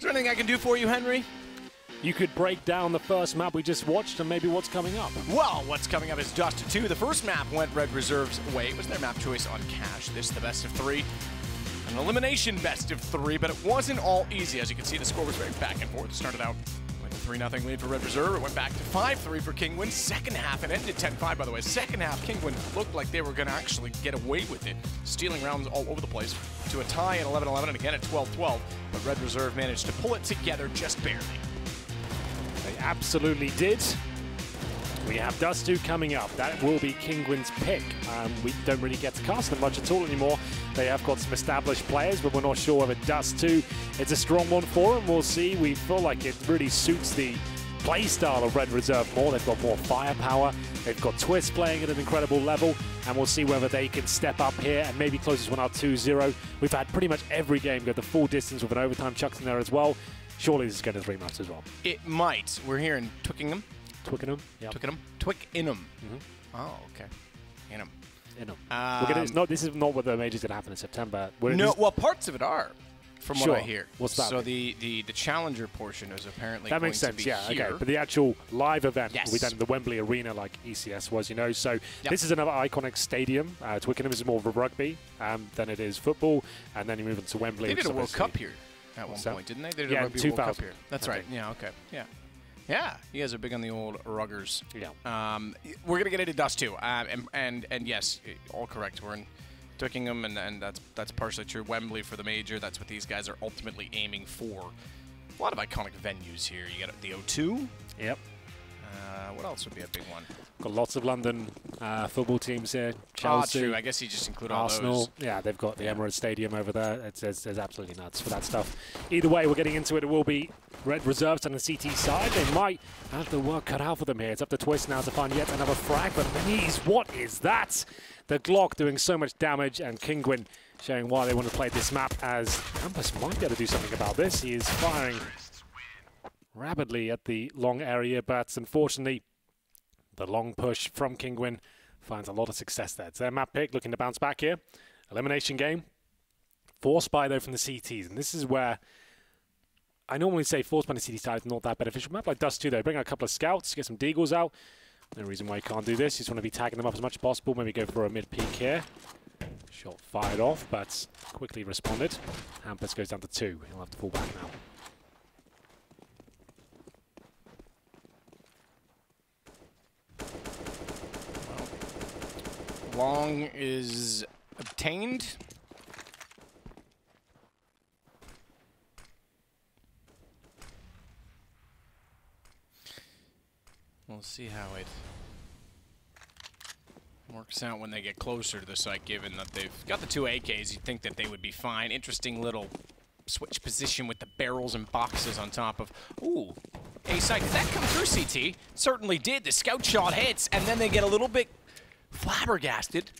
Is there anything I can do for you, Henry? You could break down the first map we just watched and maybe what's coming up. Well, what's coming up is Dust 2. The first map went Red Reserve's way. It was their map choice on Cash. This, the best of 3. An elimination best of 3, but it wasn't all easy. As you can see, the score was very back and forth. It started out with a 3-0 lead for Red Reserve. It went back to 5-3 for Kinguin. Second half, it ended 10-5, by the way. Second half, Kinguin looked like they were going to actually get away with it, stealing rounds all over the place to a tie at 11-11 and again at 12-12. But Red Reserve managed to pull it together just barely. They absolutely did. We have Dust 2 coming up. That will be Kinguin's pick. We don't really get to cast them much at all anymore. They have got some established players, but we're not sure whether Dust 2 is a strong one for them. We'll see. We feel like it really suits the play style of Red Reserve more. They've got more firepower. They've got Twist playing at an incredible level, and we'll see whether they can step up here and maybe close this one out 2-0. We've had pretty much every game go the full distance with an overtime chucked in there as well. Surely this is going to 3 months as well. It might. We're here in Twickenham. Twickenham? Yep. Twickenham? Twickenham. Oh, okay. Inham. Inham. This is not what the major's going to happen in September. No, well, parts of it are, from what I hear. What's that? So the challenger portion is apparently that makes sense, to be yeah, here. okay. But the actual live event will be done in the Wembley Arena like ECS was, you know. So this is another iconic stadium. Twickenham is more of a rugby than it is football. And then you move into Wembley. They did a World Cup here at one point, didn't they? They did a Rugby World Cup here. That's right. Yeah, okay. Yeah. Yeah, you guys are big on the old ruggers. Yeah. We're going to get into Dust 2. And yes, all correct. We're in Twickenham, and that's partially true. Wembley for the major. That's what these guys are ultimately aiming for. A lot of iconic venues here. You got the O2. Yep. What else would be a big one? Got lots of London football teams here. Chelsea. True. I guess you just include Arsenal. all those. Yeah, they've got the Emirates Stadium over there. It's absolutely nuts for that stuff. Either way, we're getting into it. It will be Red Reserves on the CT side. They might have the work cut out for them here. It's up to Twist now to find yet another frag. But please, what is that? The Glock doing so much damage, and Kinguin showing why they want to play this map, as Campus might be able to do something about this. He is firing rapidly at the long area, but unfortunately, the long push from Kinguin finds a lot of success there. It's their map pick, looking to bounce back here. Elimination game. Forced buy, though, from the CTs, and this is where I normally say forced by the CT side is not that beneficial. Map like Dust 2, though, bring out a couple of scouts, get some deagles out. No reason why you can't do this. You just want to be tagging them up as much as possible. Maybe go for a mid-peak here. Shot fired off, but quickly responded. Hampus goes down to 2. He'll have to fall back now. Long is obtained. We'll see how it works out when they get closer to the site, given that they've got the 2 AKs. You'd think that they would be fine. Interesting little switch position with the barrels and boxes on top of... Ooh, a site. Did that come through, CT? Certainly did. The scout shot hits, and then they get a little bit flabbergasted.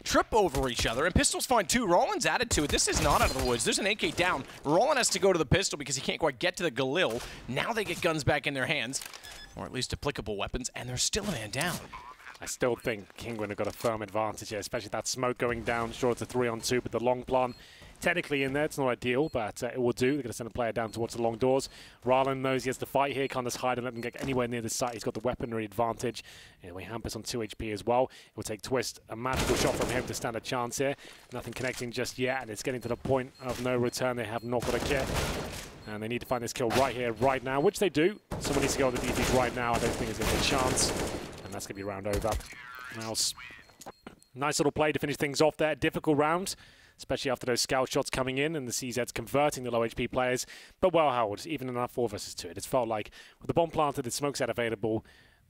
Trip over each other, and pistols find 2. Rollins added to it. This is not out of the woods. There's an AK down. Rollin has to go to the pistol because he can't quite get to the Galil. Now they get guns back in their hands, or at least applicable weapons, and there's still a man down. I still think Kinguin have got a firm advantage here, especially that smoke going down. Sure, it's a 3-on-2, but the long plan technically in there. It's not ideal, but it will do. They're going to send a player down towards the long doors. Rylan knows he has to fight here. Can't just hide and let them get anywhere near the site. He's got the weaponry advantage. Anyway, Hampus on 2 HP as well. It will take Twist a magical shot from him to stand a chance here. Nothing connecting just yet, and it's getting to the point of no return. They have not got a kit, and they need to find this kill right here, right now, which they do. Someone needs to go on the DPs right now. I don't think it's going to be a chance, and that's going to be round over. Mouse. Nice little play to finish things off there. Difficult round, especially after those scout shots coming in and the CZs converting the low HP players. But well held, even in that 4 versus 2. It just felt like with the bomb planted, the smoke set available,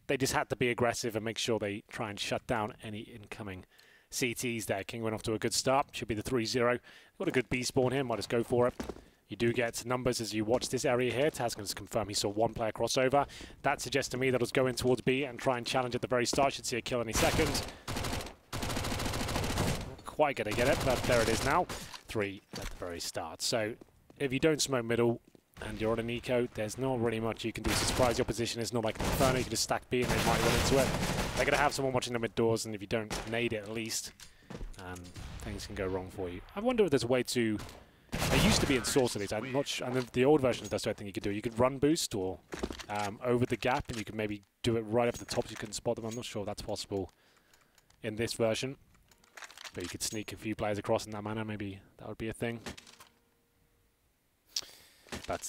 they just had to be aggressive and make sure they try and shut down any incoming CTs there. King went off to a good start. Should be the 3-0. Got a good B spawn here. Might just go for it. You do get numbers as you watch this area here. Taskin has confirmed he saw 1 player crossover. That suggests to me that he'll go in towards B and try and challenge at the very start. Should see a kill any second. Not quite going to get it, but there it is now. 3 at the very start. So if you don't smoke middle and you're on an eco, there's not really much you can do to surprise your position. It's not like an Inferno. You can just stack B and they might run into it. They're going to have someone watching the mid doors, and if you don't nade it at least, things can go wrong for you. I wonder if there's a way to... They used to be in sorceries. I'm not sure. And the old version of Dust 2, I think you could do. You could run boost or over the gap, and you could maybe do it right up at the top so you couldn't spot them. I'm not sure if that's possible in this version. But you could sneak a few players across in that manner. Maybe that would be a thing. But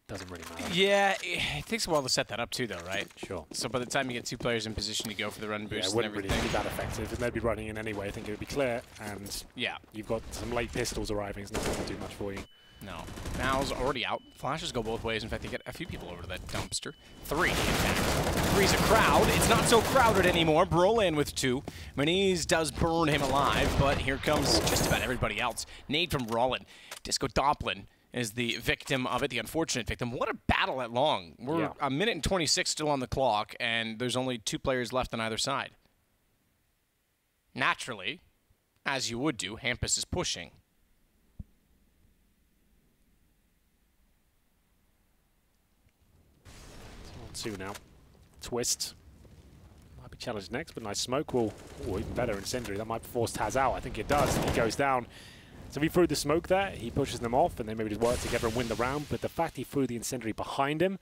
doesn't really matter. Yeah, it takes a while to set that up too, though, right? Sure. So by the time you get 2 players in position to go for the run boost it wouldn't and everything, really be that effective. And they'd be running in anyway. I think it would be clear. And yeah, you've got some late pistols arriving. It's not going to do much for you. no. Mal's already out. Flashes go both ways. In fact, they get a few people over to that dumpster. 3, in fact. 3's a crowd. It's not so crowded anymore. Brolin with 2. Maniz does burn him alive, but here comes just about everybody else. Nade from Rollin. Disco Doplin is the victim of it, the unfortunate victim. What a battle at long. We're a minute and 26 still on the clock, and there's only 2 players left on either side. Naturally, as you would do, Hampus is pushing. It's on 2 now. Twist. Might be challenged next, but nice smoke will... Oh, even better incendiary. That might force Taz out. I think it does. He goes down. So if he threw the smoke there, he pushes them off, and they maybe just work together and win the round. But the fact he threw the incendiary behind him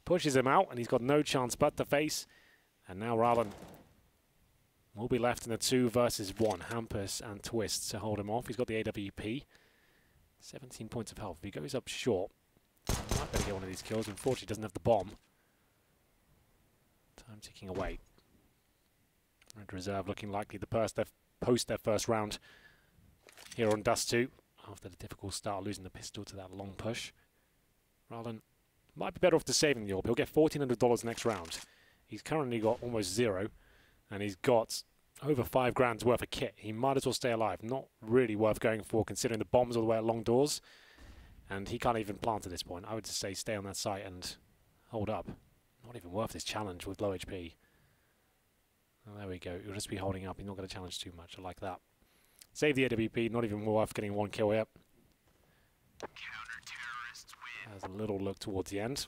pushes him out, and he's got no chance but to face. And now Rallen will be left in a 2 versus 1. Hampus and Twist to hold him off. He's got the AWP. 17 points of health. If he goes up short, he might better get one of these kills. Unfortunately, he doesn't have the bomb. Time ticking away. Red Reserve looking likely to post their first round here on Dust 2, after the difficult start, losing the pistol to that long push. Rallen might be better off to saving the orb. He'll get $1,400 next round. He's currently got almost 0, and he's got over 5 grand's worth of kit. He might as well stay alive. Not really worth going for, considering the bombs all the way at long doors. And he can't even plant at this point. I would just say stay on that site and hold up. Not even worth this challenge with low HP. Well, there we go. He'll just be holding up. He's not going to challenge too much. I like that. Save the AWP, not even worth getting 1 kill here. Has a little look towards the end.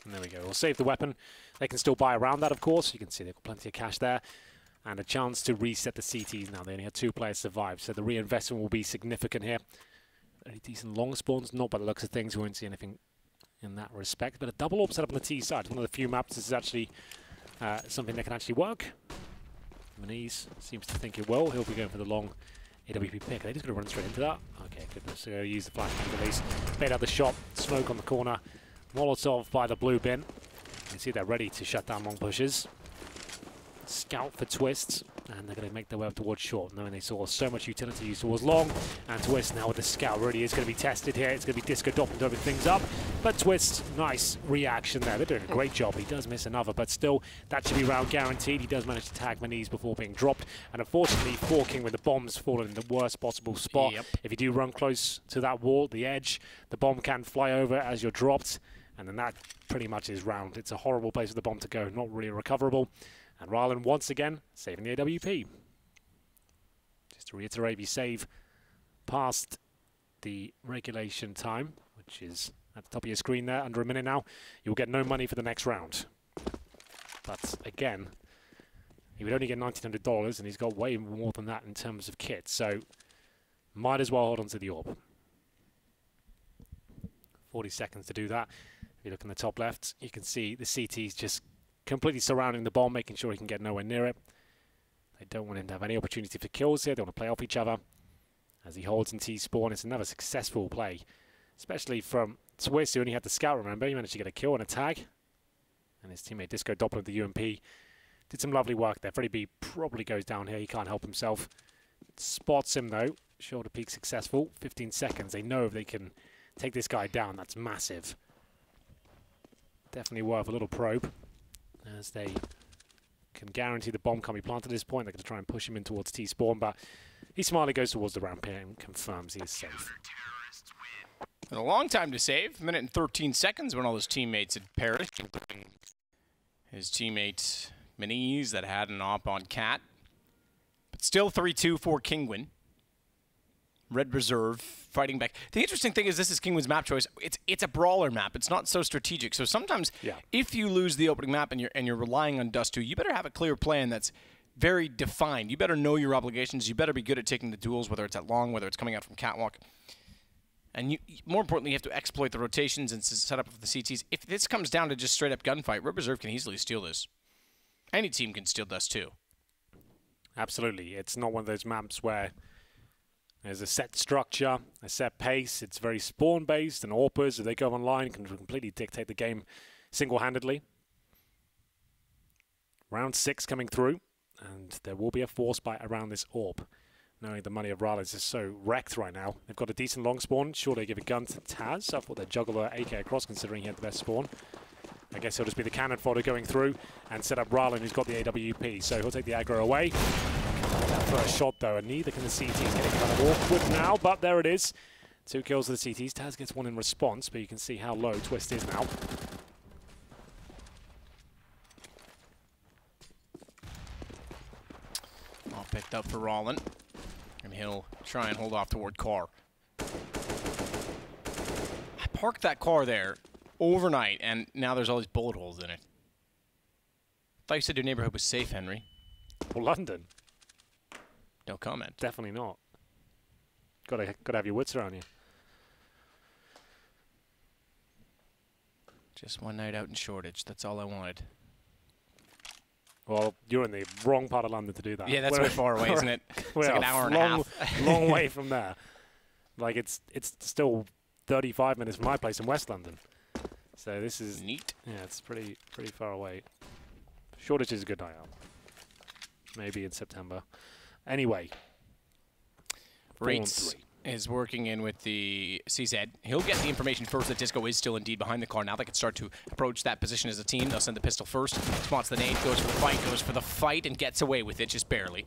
And there we go. We'll save the weapon. They can still buy around that, of course. You can see they've got plenty of cash there. And a chance to reset the CTs now. They only had 2 players survive, so the reinvestment will be significant here. Very decent long spawns, not by the looks of things. We won't see anything in that respect. But a double orb set up on the T side. One of the few maps this is actually something that can actually work. Maniz seems to think it will. He'll be going for the long AWP pick. Are they just going to run straight into that? Okay, goodness. So use the flashbang release. Bait out the shot. Smoke on the corner. Molotov by the blue bin. You can see they're ready to shut down long pushes. Scout for Twist. And they're going to make their way up towards short, knowing they saw so much utility used towards long. And Twist now with the scout really is going to be tested here. It's going to be Disco Dopping to open things up. But Twist, nice reaction there. They're doing a great job. He does miss another, but still, that should be round guaranteed. He does manage to tag Maniz before being dropped. And unfortunately, for Kinguin, the bomb's fallen in the worst possible spot. Yep. If you do run close to that wall, the edge, the bomb can fly over as you're dropped. And then that pretty much is round. It's a horrible place for the bomb to go, not really recoverable. And Rallen once again saving the AWP. Just to reiterate, if you save past the regulation time, which is at the top of your screen there, under a minute now, you'll get no money for the next round. But again, he would only get $1,900, and he's got way more than that in terms of kit. So might as well hold on to the orb. 40 seconds to do that. If you look in the top left, you can see the CT's just completely surrounding the bomb, making sure he can get nowhere near it. They don't want him to have any opportunity for kills here. They want to play off each other. As he holds in T-spawn, it's another successful play, especially from Twist, who only had the scout, remember. He managed to get a kill and a tag. And his teammate Disco Doppler with the UMP did some lovely work there. Freddie B probably goes down here. He can't help himself. Spots him, though. Shoulder peek successful. 15 seconds. They know if they can take this guy down, that's massive. Definitely worth a little probe, as they can guarantee the bomb can't be planted at this point. They're going to try and push him in towards T-spawn, but he smartly goes towards the ramp here and confirms he is safe. And a long time to save, 1 minute and 13 seconds when all his teammates had perished, including his teammate Maniz that had an op on Cat. But still 3-2 for Kinguin. Red Reserve fighting back. The interesting thing is this is Kinguin's map choice. It's a brawler map. It's not so strategic. So sometimes if you lose the opening map and you're relying on Dust 2, you better have a clear plan that's very defined. You better know your obligations. You better be good at taking the duels, whether it's at long, whether it's coming out from catwalk. And you, more importantly, you have to exploit the rotations and set up the CTs. If this comes down to just straight-up gunfight, Red Reserve can easily steal this. Any team can steal Dust 2. Absolutely. It's not one of those maps where there's a set structure, a set pace. It's very spawn-based, and AWPers, if they go online, can completely dictate the game single-handedly. Round 6 coming through, and there will be a force bite around this AWP. Knowing the money of Raleigh is so wrecked right now. They've got a decent long spawn. Sure, they give a gun to Taz. I thought they'd juggle the AK across, considering he had the best spawn. I guess he'll just be the cannon fodder going through and set up Raleigh, who's got the AWP. So he'll take the aggro away. That first shot, though, and neither can the CTs. Getting kind of awkward now, but there it is. 2 kills for the CTs. Taz gets one in response, but you can see how low Twist is now. All picked up for Rollin. And he'll try and hold off toward car. I parked that car there overnight, and now there's all these bullet holes in it. I thought you said your neighborhood was safe, Henry. Well, London. No comment. Definitely not. Gotta have your wits around you. Just one night out in Shoreditch. That's all I wanted. Well, you're in the wrong part of London to do that. Yeah, that's a bit far away, isn't it? It's like an hour and a half. Long way from there. Like, it's still 35 minutes from my place in West London. So this is... Neat. Yeah, it's pretty far away. Shoreditch is a good night out. Maybe in September. Anyway. Rates is working in with the CZ. He'll get the information first that Disco is still indeed behind the car. Now they can start to approach that position as a team. They'll send the pistol first. Spots the nade, goes for the fight, and gets away with it just barely.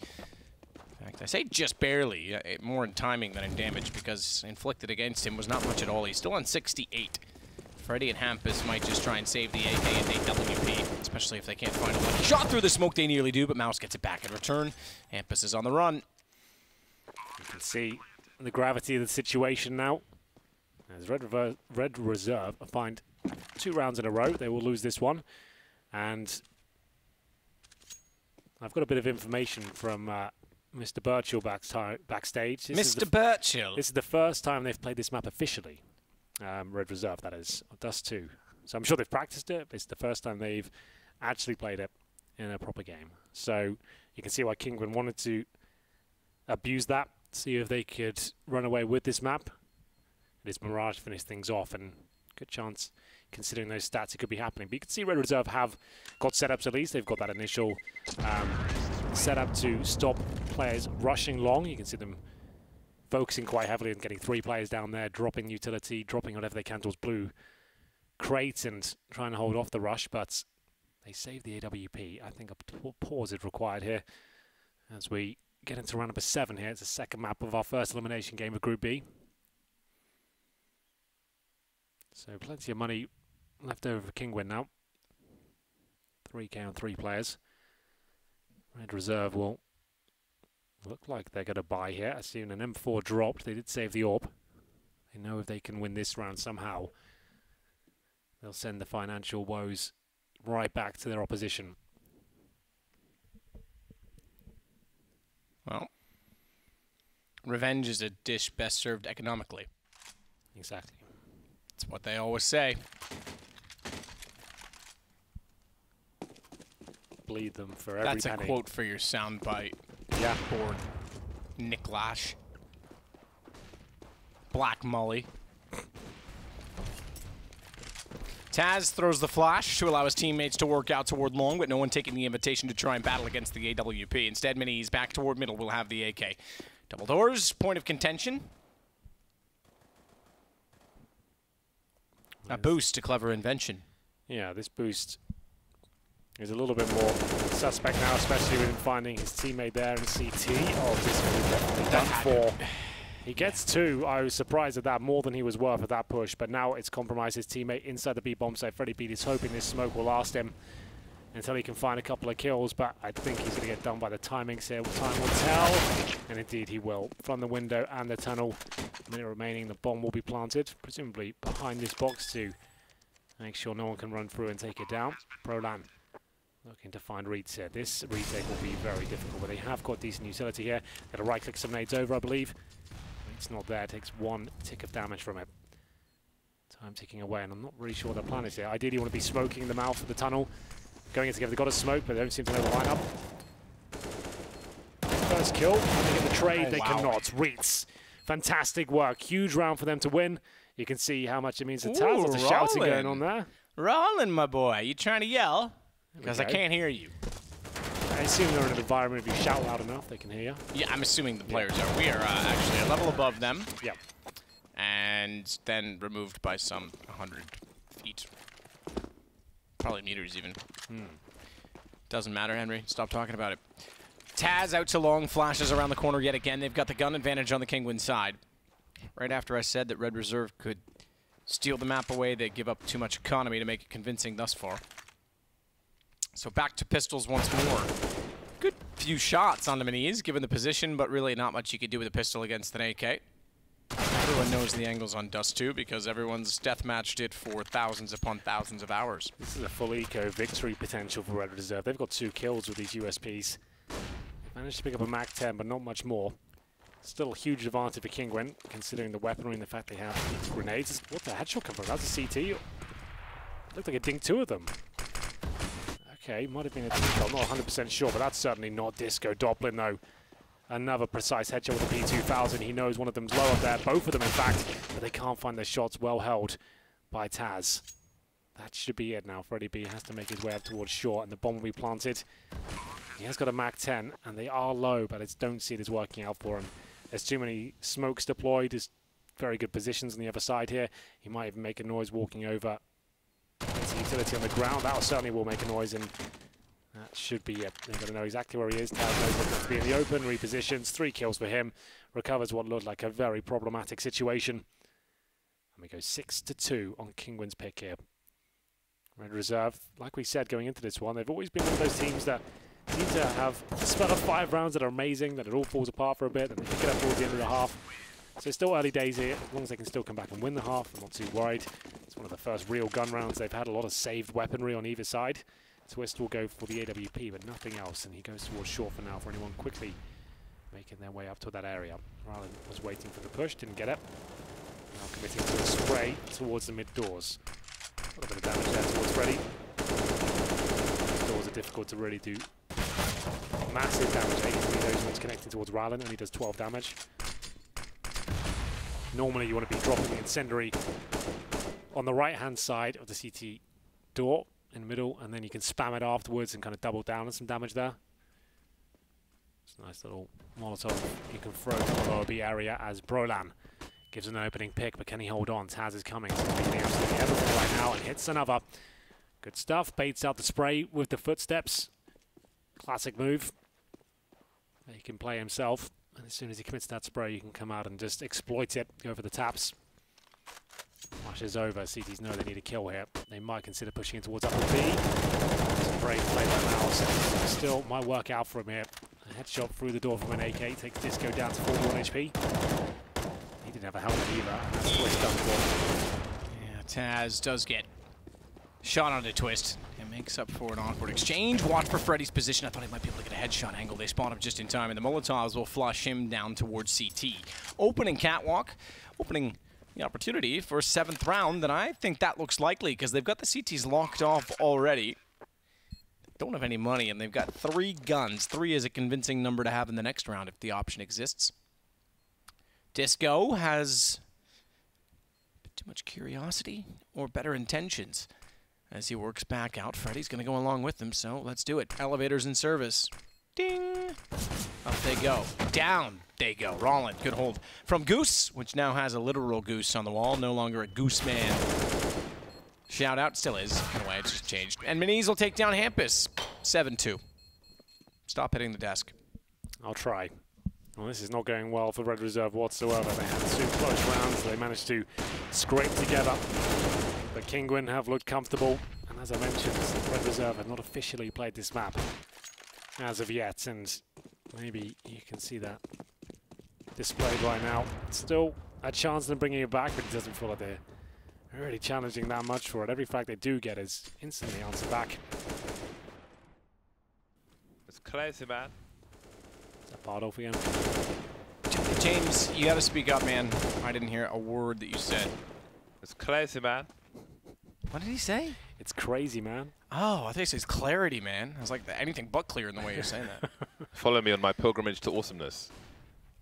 In fact, I say just barely. More in timing than in damage, because inflicted against him was not much at all. He's still on 68. Freddy and Hampus might just try and save the AK and AWP, especially if they can't find a shot through the smoke. They nearly do, but Mouse gets it back in return. Hampus is on the run. You can see the gravity of the situation now. As Red Reserve find 2 rounds in a row. They will lose this one. And I've got a bit of information from Mr. Birchall backstage. Mr. Birchall? This is the first time they've played this map officially. Red Reserve, that is. Dust 2. So I'm sure they've practiced it, but it's the first time they've actually played it in a proper game. So you can see why Kinguin wanted to abuse that, see if they could run away with this map. It is Mirage to finish things off, and good chance, considering those stats, it could be happening. But you can see Red Reserve have got setups at least. They've got that initial setup to stop players rushing long. You can see them focusing quite heavily on getting 3 players down there, dropping utility, dropping whatever they can towards blue crates and trying to hold off the rush, but they save the AWP. I think a pause is required here as we get into round number 7 here. It's the second map of our first elimination game of Group B. So plenty of money left over for Kinguin now. 3K on 3 players. Red Reserve will look like they're going to buy here. I see an M4 dropped. They did save the AWP. They know if they can win this round somehow, they'll send the financial woes right back to their opposition. Well, revenge is a dish best served economically. Exactly. That's what they always say. Bleed them for every penny. That's a quote for your soundbite. Yeah. Board. Nick Lash. Black Mully. Taz throws the flash to allow his teammates to work out toward long, but no one taking the invitation to try and battle against the AWP. Instead, Minis back toward middle will have the AK. Double doors, point of contention. A boost to clever invention. Yeah, this boost is a little bit more suspect now, especially with him finding his teammate there in CT. Oh, this one is definitely done for. He gets 2. I was surprised at that, more than he was worth at that push, but now it's compromised his teammate inside the B-bomb site. Freddy Beat is hoping this smoke will last him until he can find a couple of kills, but I think he's going to get done by the timings here. Time will tell, and indeed he will. From the window and the tunnel, a minute remaining, the bomb will be planted, presumably behind this box to make sure no one can run through and take it down. Prolan Looking to find Reeds here. This retake will be very difficult, but they have got decent utility here. Got to right-click some nades over, I believe. It's not there. Takes 1 tick of damage from it. Time ticking away, and I'm not really sure what their plan is here. Ideally, you want to be smoking the mouth of the tunnel. Going in together, they've got a smoke, but they don't seem to know the lineup. First kill, they get the trade, they cannot. Reeds, fantastic work. Huge round for them to win. You can see how much it means to Taz. Lots of shouting going on there. Rollin', my boy. You trying to yell? Because I can't hear you. I assume they're in an environment, if you shout loud enough, they can hear you. Yeah, I'm assuming the players are. We are actually a level above them. Yeah. And then removed by some 100 feet. Probably meters even. Doesn't matter, Henry. Stop talking about it. Taz out to long, flashes around the corner yet again. They've got the gun advantage on the Kinguin side. Right after I said that Red Reserve could steal the map away, they give up too much economy to make it convincing thus far. So back to pistols once more. Good few shots on the minis, given the position, but really not much you could do with a pistol against an AK. Everyone knows the angles on Dust 2 because everyone's deathmatched it for thousands upon thousands of hours. This is a full eco victory potential for Red Reserve. They've got 2 kills with these USPs. Managed to pick up a Mac 10, but not much more. Still a huge advantage for Kinguin, considering the weaponry and the fact they have grenades. What the headshot come from? That's a CT. Looked like a ding 2 of them. Okay, might have been a disco. I'm not 100% sure, but that's certainly not Disco Doppler, though. Another precise headshot with a P2000. He knows one of them's low up there. Both of them, in fact, but they can't find their shots. Well held by Taz. That should be it now. Freddie B has to make his way up towards short, and the bomb will be planted. He has got a Mac 10, and they are low, but I don't see this working out for him. There's too many smokes deployed. There's very good positions on the other side here. He might even make a noise walking over. There's a utility on the ground. That certainly will make a noise, and that should be it. They're going to know exactly where he is. Taz knows he's going to be in the open. Repositions. 3 kills for him. Recovers what looked like a very problematic situation. And we go 6-2 on Kinguin's pick here. Red Reserve, like we said going into this one, they've always been one of those teams that seem to have a spell of 5 rounds that are amazing, that it all falls apart for a bit, and they pick it up towards the end of the half. So it's still early days here. As long as they can still come back and win the half, I'm not too worried. It's one of the first real gun rounds. They've had a lot of saved weaponry on either side. Twist will go for the AWP, but nothing else, and he goes towards short for now for anyone quickly making their way up to that area. Rylan was waiting for the push, didn't get it. Now committing to a spray towards the mid-doors. A little bit of damage there towards Freddy. These doors are difficult to really do massive damage. 83 those ones connecting towards Rylan, only does 12 damage. Normally you want to be dropping the incendiary on the right-hand side of the CT door in the middle, and then you can spam it afterwards and kind of double down on some damage there. It's a nice little Molotov you can throw to the lower B area as Brolan gives an opening pick, but can he hold on? Taz is coming, so he's doing absolutely everything right now and hits another. Good stuff, baits out the spray with the footsteps. Classic move. He can play himself, and as soon as he commits that spray, you can come out and just exploit it, go for the taps. Flashes over, CTs know they need a kill here. They might consider pushing it towards upper B. It's a brave play by Mouse. Still might work out for him here. A headshot through the door from an AK, takes Disco down to 41 HP. He didn't have a helmet either, and that's Twist done for. Yeah, Taz does get shot on the Twist. It makes up for an awkward exchange. Watch for Freddy's position. I thought he might be able to get a headshot angle. They spawn him just in time, and the Molotovs will flush him down towards CT. Opening catwalk, opening the opportunity for a 7th round, and I think that looks likely because they've got the CTs locked off already. They don't have any money, and they've got 3 guns. 3 is a convincing number to have in the next round if the option exists. Disco has a bit too much curiosity or better intentions as he works back out. Freddy's going to go along with him, so let's do it. Elevators in service. Ding! Up they go. Down they go. Rollin, good hold from Goose, which now has a literal goose on the wall, no longer a goose man. Shout out, still is. In a way, it's just changed. And Minis will take down Hampus. 7-2. Stop hitting the desk. I'll try. Well, this is not going well for Red Reserve whatsoever. They had 2 close rounds. They managed to scrape together. But Kinguin have looked comfortable. And as I mentioned, Red Reserve have not officially played this map as of yet. And maybe you can see that displayed right now. Still a chance of them bringing it back, but it doesn't feel like they're really challenging that much for it. Every frag they do get is instantly answered back. crazy, man. Is that part off again? James, you gotta speak up, man. I didn't hear a word that you said. It's crazy, man. What did he say? It's crazy, man. Oh, I think it says clarity, man. I was like, anything but clear in the way you're saying that. Follow me on my pilgrimage to awesomeness.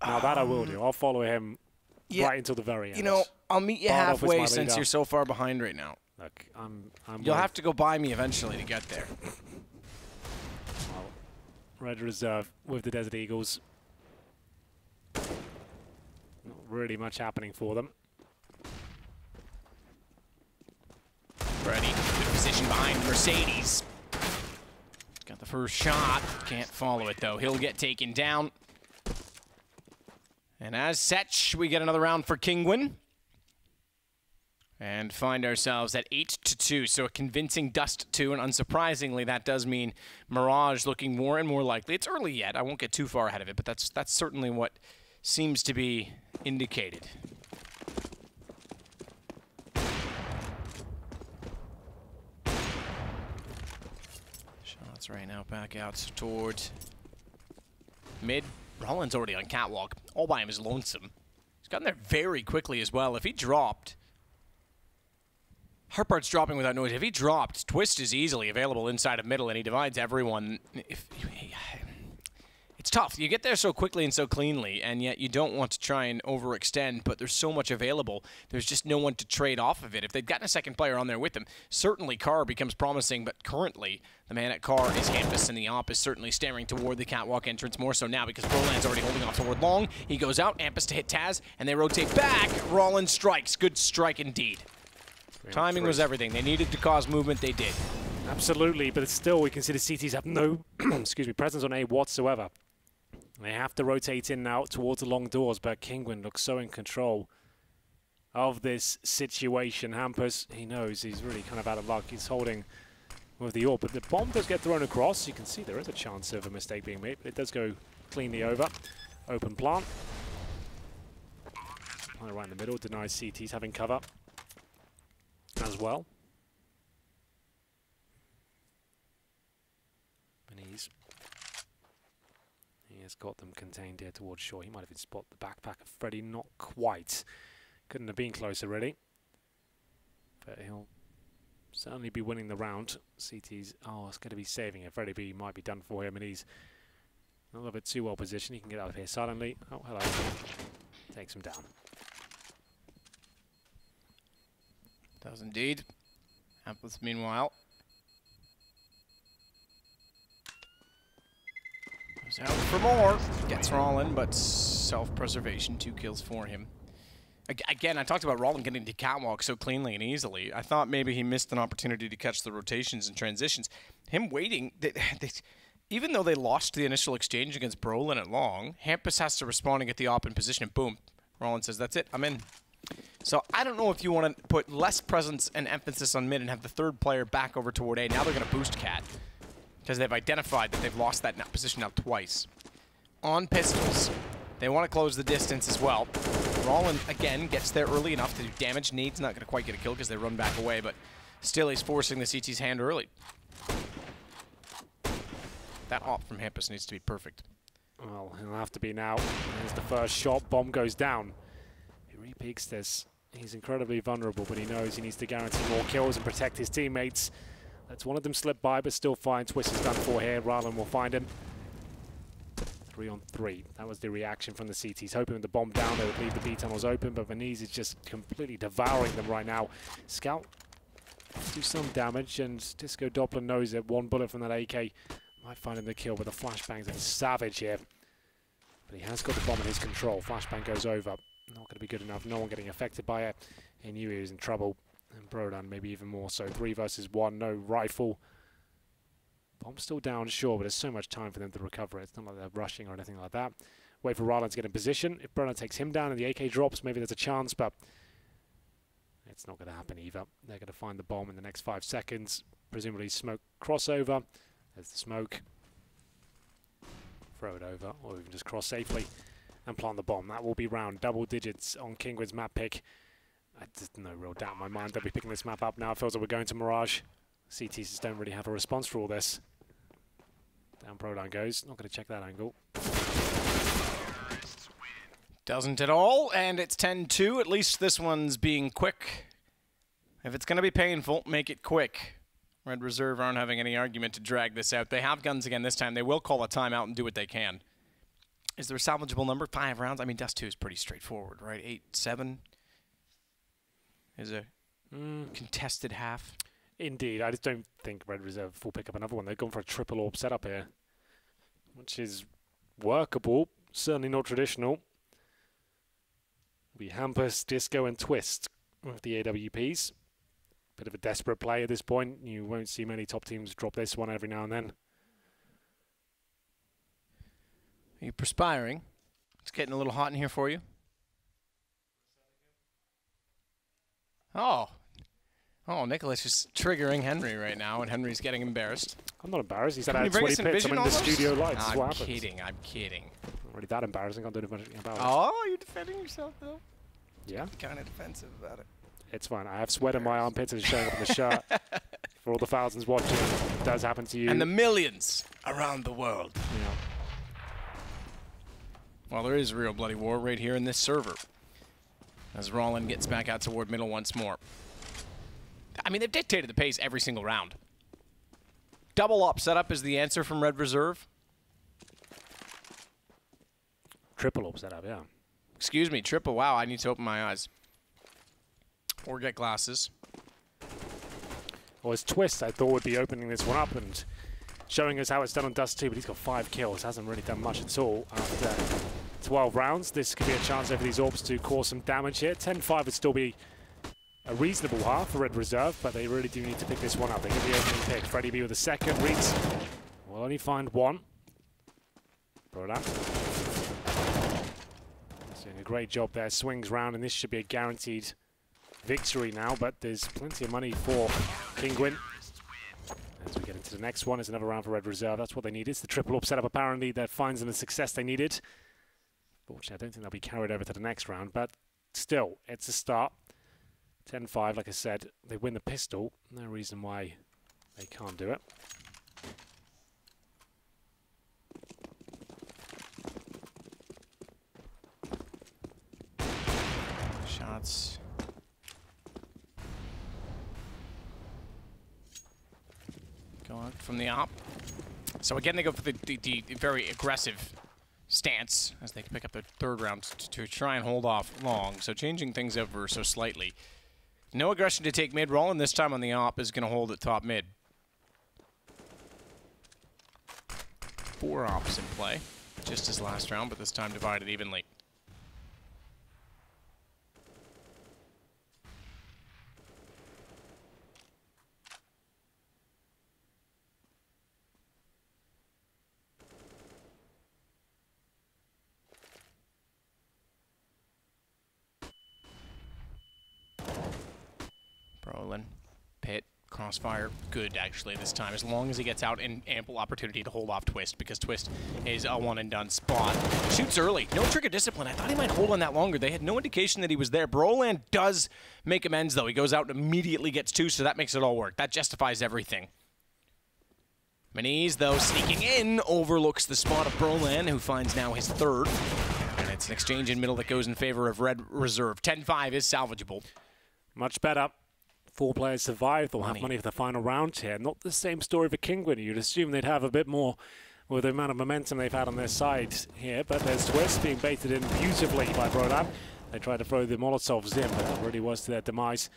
Now that I will do. I'll follow him right until the very end. You know, I'll meet you Bardolph is my halfway since leader. you're so far behind right now. Look, I'm You'll have to go by me eventually to get there. Well, Red Reserve with the Desert Eagles. Not really much happening for them. Ready. Good position behind Mercedes. Got the first shot. Can't follow it, though. He'll get taken down. And as such, we get another round for Kinguin. And find ourselves at 8-2. So a convincing dust 2. And unsurprisingly, that does mean Mirage looking more and more likely. It's early yet. I won't get too far ahead of it. But that's certainly what seems to be indicated. Shots right now back out towards mid. Rollins already on catwalk. All by him is lonesome. He's gotten there very quickly as well. If he dropped, Harpard's dropping without noise. If he dropped, Twist is easily available inside of middle, and he divides everyone. It's tough. You get there so quickly and so cleanly, and yet you don't want to try and overextend, but there's so much available. There's just no one to trade off of it. If they've gotten a second player on there with them, certainly Carr becomes promising, but currently the man at Carr is Hampus, and the op is certainly staring toward the catwalk entrance more so now because Broland's already holding off toward Long. He goes out, Hampus to hit Taz, and they rotate back. Rollins strikes. Good strike indeed. Timing was everything. They needed to cause movement. They did. Absolutely, but still we can see the CTs have no excuse me, presence on A whatsoever. They have to rotate in now towards the long doors, but Kinguin looks so in control of this situation. Hampus, he knows he's really kind of out of luck. He's holding with the AWP, but the bomb does get thrown across. You can see there is a chance of a mistake being made, but it does go cleanly over. Open plant. Right in the middle, denies CTs having cover as well. And he has got them contained here towards shore. He might have even spotted the backpack of Freddy. Not quite. Couldn't have been closer, really. But he'll certainly be winning the round. CT's, it's going to be saving it. Freddy B might be done for him, and he's a little bit too well positioned. He can get out of here silently. Oh, hello. Takes him down. Does indeed. Hampus, meanwhile, goes out for more. Gets Rollin, but self-preservation. 2 kills for him. Again, I talked about Rollin getting to catwalk so cleanly and easily. I thought maybe he missed an opportunity to catch the rotations and transitions. Him waiting, even though they lost the initial exchange against Brolin at long, Hampus has to respond and get the op in position, and boom. Rollin says, that's it, I'm in. So I don't know if you want to put less presence and emphasis on mid and have the third player back over toward A. Now they're going to boost Cat because they've identified that they've lost that position now twice. On pistols, they want to close the distance as well. Rollin, again, gets there early enough to do damage. Nade's not going to quite get a kill because they run back away, but still he's forcing the CT's hand early. That op from Hampus needs to be perfect. Well, he'll have to be now. There's the first shot. Bomb goes down. He repeats this. He's incredibly vulnerable, but he knows he needs to guarantee more kills and protect his teammates. Lets one of them slip by, but still fine. Twist is done for here. Rylan will find him. 3 on 3. That was the reaction from the CTs. Hoping with the bomb down, they would leave the B tunnels open, but Venice is just completely devouring them right now. Scout do some damage, and Disco Doppler knows that one bullet from that AK might find him the kill, but the flashbangs are savage here. But he has got the bomb in his control. Flashbang goes over. Not going to be good enough. No one getting affected by it. He knew he was in trouble. And Brodan maybe even more so. 3 versus 1. No rifle. Bomb's still down, sure, but there's so much time for them to recover it. It's not like they're rushing or anything like that. Wait for Rylan to get in position. If Brodan takes him down and the AK drops, maybe there's a chance, but it's not going to happen either. They're going to find the bomb in the next 5 seconds. Presumably smoke crossover. There's the smoke. Throw it over, or even just cross safely and plant the bomb. That will be round. Double digits on Kinguin's map pick. There's no real doubt in my mind they'll be picking this map up now. It feels like we're going to Mirage. CTs just don't really have a response for all this. Down Proline goes. Not going to check that angle. Doesn't at all, and it's 10-2. At least this one's being quick. If it's going to be painful, make it quick. Red Reserve aren't having any argument to drag this out. They have guns again this time. They will call a timeout and do what they can. Is there a salvageable number? 5 rounds? I mean, Dust 2 is pretty straightforward, right? 8-7 is a contested half. Indeed. I just don't think Red Reserve will pick up another one. They've gone for a triple orb setup here, which is workable. Certainly not traditional. We Hampus, Disco, and Twist with the AWPs. Bit of a desperate play at this point. You won't see many top teams drop this one every now and then. Are you perspiring? It's getting a little hot in here for you. Oh, Nicholas is triggering Henry right now, and Henry's getting embarrassed. I'm not embarrassed. He said I had 20 pits. I'm in the studio lights. I'm kidding. I'm kidding. Not really that embarrassing. I can't do anything about it. Oh, you're defending yourself, though? Yeah. Kind of defensive about it. It's fine. I have sweat in my armpits and it's showing up in the shirt. For all the thousands watching, it does happen to you. And the millions around the world. Yeah. Well, there is real bloody war right here in this server. As Rollin gets back out toward middle once more. I mean, they've dictated the pace every single round. Double up setup is the answer from Red Reserve. Triple up setup, yeah. Excuse me, triple. Wow, I need to open my eyes. Or get glasses. Well, his Twist, I thought, would be opening this one up and showing us how it's done on Dust 2, but he's got 5 kills. Hasn't really done much at all after 12 rounds. This could be a chance over these orbs to cause some damage here. 10-5 would still be a reasonable half for Red Reserve, but they really do need to pick this one up. They get the opening pick. Freddie B with a second. Reeds will only find one. Bro, doing a great job there. Swings round, and this should be a guaranteed victory now, but there's plenty of money for Kinguin. As we get into the next one, it's another round for Red Reserve. That's what they need. It's the triple up setup, apparently, that finds them the success they needed. Fortunately, I don't think they'll be carried over to the next round, but still, it's a start. 10-5, like I said, they win the pistol. No reason why they can't do it. Shots. Go out from the op. So again, they go for the very aggressive stance as they pick up their third round to try and hold off long. So changing things over so slightly. No aggression to take mid. Rollin this time on the op is going to hold at top mid. 4 ops in play, just as last round, but this time divided evenly. Brolin, Pit, Crossfire, good actually this time, as long as he gets out in ample opportunity to hold off Twist, because Twist is a one-and-done spot. Shoots early, no trigger discipline. I thought he might hold on that longer. They had no indication that he was there. Broland does make amends, though. He goes out and immediately gets 2, so that makes it all work. That justifies everything. Maniz, though, sneaking in, overlooks the spot of Broland, who finds now his 3rd. And it's an exchange in middle that goes in favor of Red Reserve. 10-5 is salvageable. Much better. 4 players survive. They'll have money for the final round here. Not the same story for Kinguin. You'd assume they'd have a bit more with the amount of momentum they've had on their side here. But there's Twist being baited in beautifully by Brodan. They tried to throw the Molotovs in, but that really was to their demise.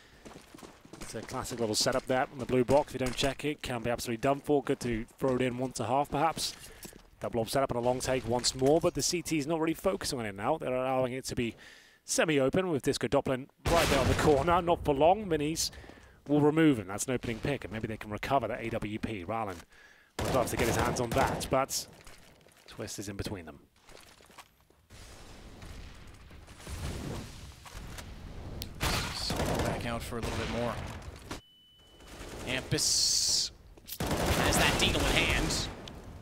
It's a classic little setup there on the blue box. If you don't check it, can be absolutely done for. Good to throw it in 1.5 perhaps. Double up setup and a long take once more, but the CT is not really focusing on it now. They're allowing it to be semi-open with Disco Doppelin right there on the corner. Not for long. Minis will remove him. That's an opening pick, and maybe they can recover that AWP. Rallen would love to get his hands on that, but Twist is in between them. So back out for a little bit more. Hampus has that deagle in hand.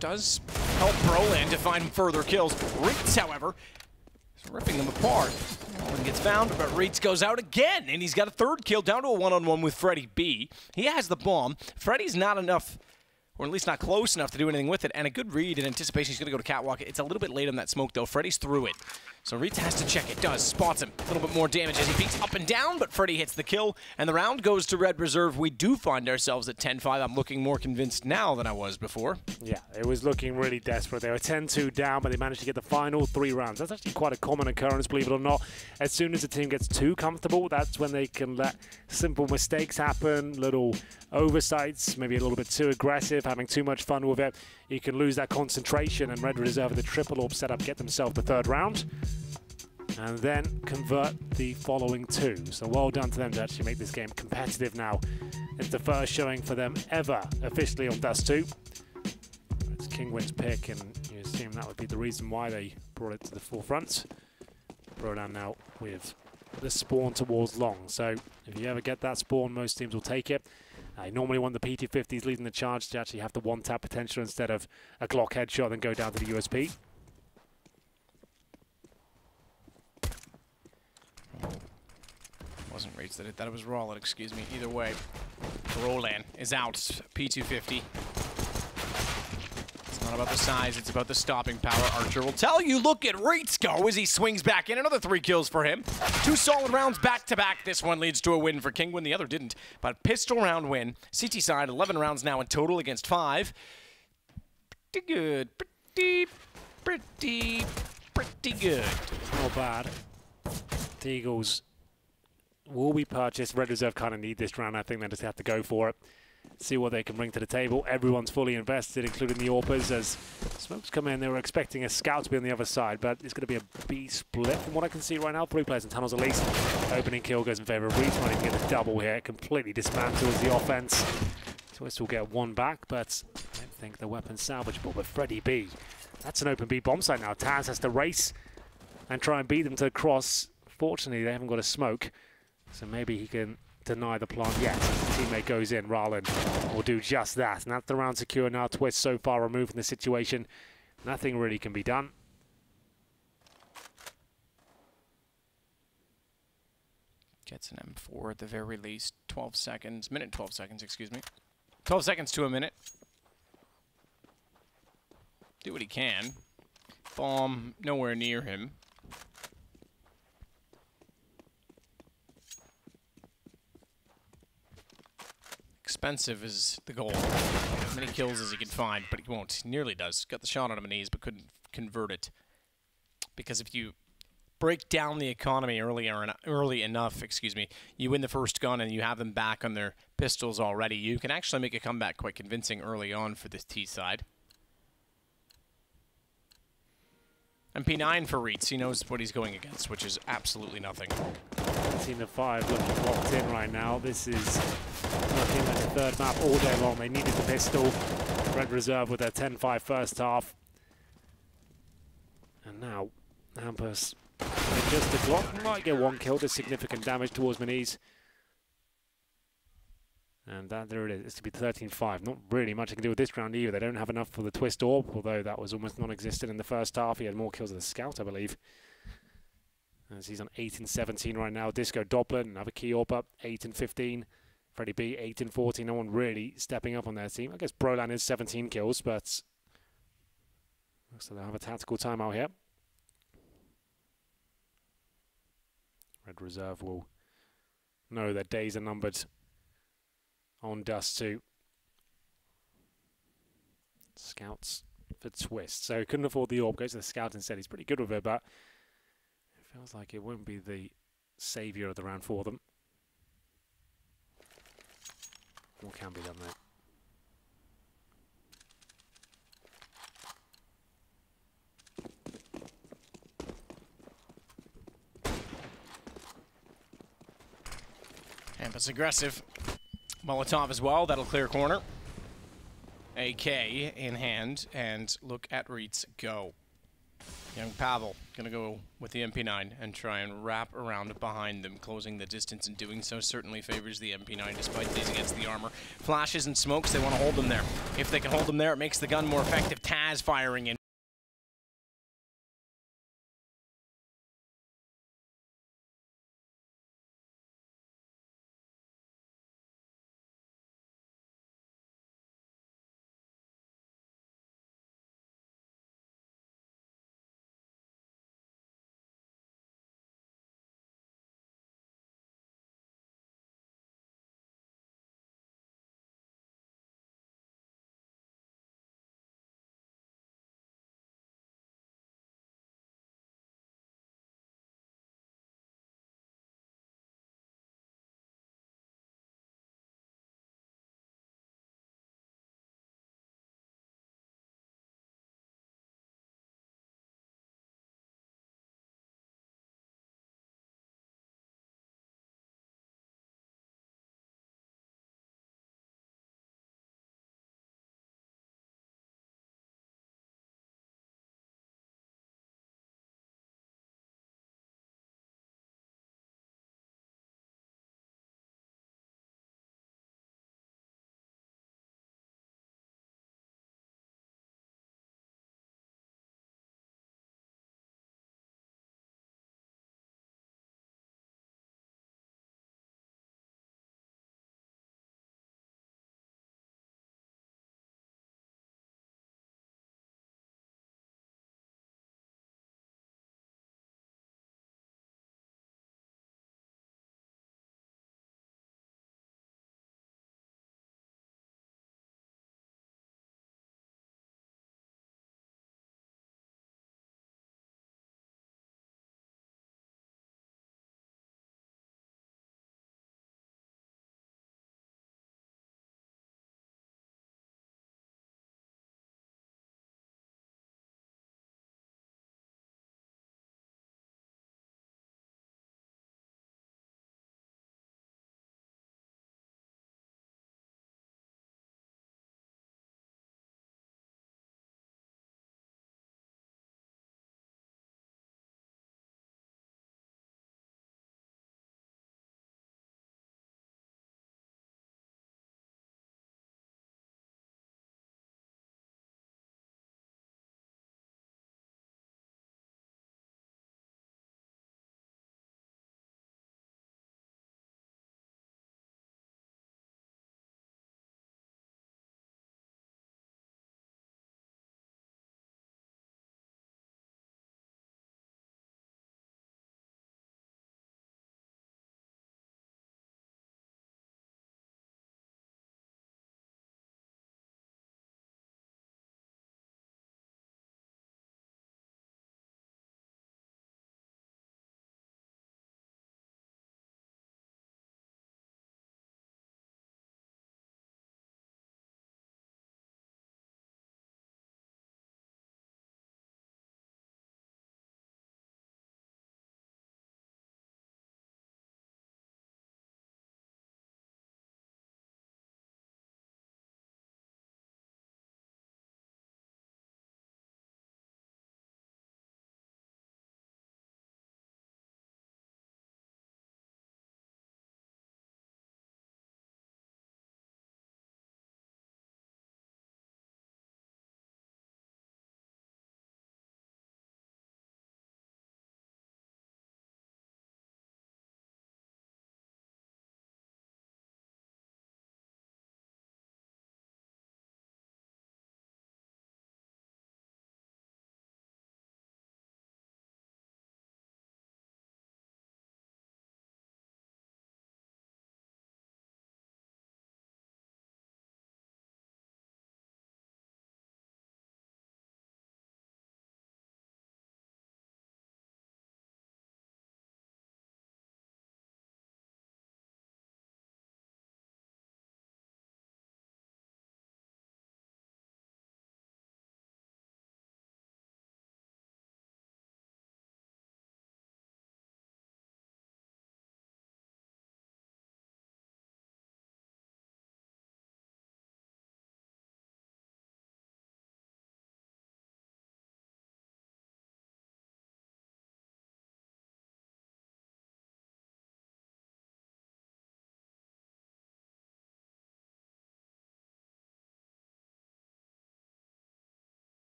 Does help Broland to find further kills. Reeds, however, is ripping them apart. One gets found, but Reeds goes out again, and he's got a 3rd kill, down to a one-on-one with Freddie B. He has the bomb. Freddie's not enough or at least not close enough to do anything with it. And a good read in anticipation. He's going to go to Catwalk. It's a little bit late on that smoke, though. Freddy's through it. So Reeds has to check it. Does. Spots him. A little bit more damage as he peeks up and down, but Freddy hits the kill. And the round goes to Red Reserve. We do find ourselves at 10-5. I'm looking more convinced now than I was before. Yeah, it was looking really desperate. They were 10-2 down, but they managed to get the final 3 rounds. That's actually quite a common occurrence, believe it or not. As soon as the team gets too comfortable, that's when they can let simple mistakes happen, little oversights, maybe a little bit too aggressive, having too much fun with it. You can lose that concentration, and Red Reserve, the triple orb setup, get themselves the 3rd round. And then convert the following 2. So well done to them to actually make this game competitive now. It's the first showing for them ever officially on Dust 2. It's Kinguin's pick, and you assume that would be the reason why they brought it to the forefront. Brodan now with the spawn towards long. So if you ever get that spawn, most teams will take it. I normally want the PT50s leading the charge to actually have the 1-tap potential instead of a Glock headshot and go down to the USP. Wasn't Reeds that hit that, it was Roland, excuse me. Either way, Roland is out. P250. It's not about the size, it's about the stopping power. Archer will tell you, look at Reeds go as he swings back in. Another 3 kills for him. 2 solid rounds back to back. This one leads to a win for Kinguin, the other didn't. But pistol round win. CT side, 11 rounds now in total against 5. Pretty good. Pretty good. Not bad. The Eagles will be purchased. Red Reserve kind of need this round. I think they just have to go for it. See what they can bring to the table. Everyone's fully invested, including the AWPers. As smokes come in, they were expecting a scout to be on the other side, but it's going to be a B split from what I can see right now. 3 players in tunnels at least. Opening kill goes in favor of Reeds. Trying to get the double here. Completely dismantles the offense. Twist will get 1 back, but I don't think the weapon's salvageable. But Freddy B, that's an open B bomb site now. Taz has to race and try and beat them to the cross. Fortunately, they haven't got a smoke, so maybe he can deny the plant yet. His teammate goes in. Ralin will do just that. And that's the round secure now. Twist so far removed from the situation. Nothing really can be done. Gets an M4 at the very least. 12 seconds. Minute 12 seconds, excuse me. 12 seconds to a minute. Do what he can. Bomb nowhere near him. Expensive is the goal. As many kills as he can find, but he won't. He nearly does. Got the shot on him knees, but couldn't convert it. Because if you break down the economy early enough, you win the first gun and you have them back on their pistols already, you can actually make a comeback quite convincing early on for this T side. MP9 for Reeds. He knows what he's going against, which is absolutely nothing. 19-5 looking locked in right now. This is looking like a 3rd map all day long. They needed the pistol. Red Reserve with their 10-5 first half. And now, Hampus, just the Glock, might get 1 kill, does significant damage towards Maniz. And there it is. It's to be 13-5. Not really much I can do with this round either. They don't have enough for the Twist Orb, although that was almost non-existent in the first half. He had more kills than the Scout, I believe. As he's on 8-17 right now. Disco Doppler, another key AWP up, 8-15. Freddy B, 8-14. No one really stepping up on their team. I guess Brolan is 17 kills, but looks like they'll have a tactical timeout here. Red Reserve will know their days are numbered on Dust 2. Scouts for Twist. So couldn't afford the AWP, goes to the Scout instead. He's pretty good with it, but it feels like it won't be the saviour of the round for them. What can be done there? Hampus aggressive. Molotov as well, that'll clear corner. AK in hand, and look at Reeds go. Young Pavel gonna go with the MP9 and try and wrap around behind them, closing the distance, and doing so certainly favors the MP9 despite these against the armor. Flashes and smokes, they want to hold them there. If they can hold them there, it makes the gun more effective. Taz firing in.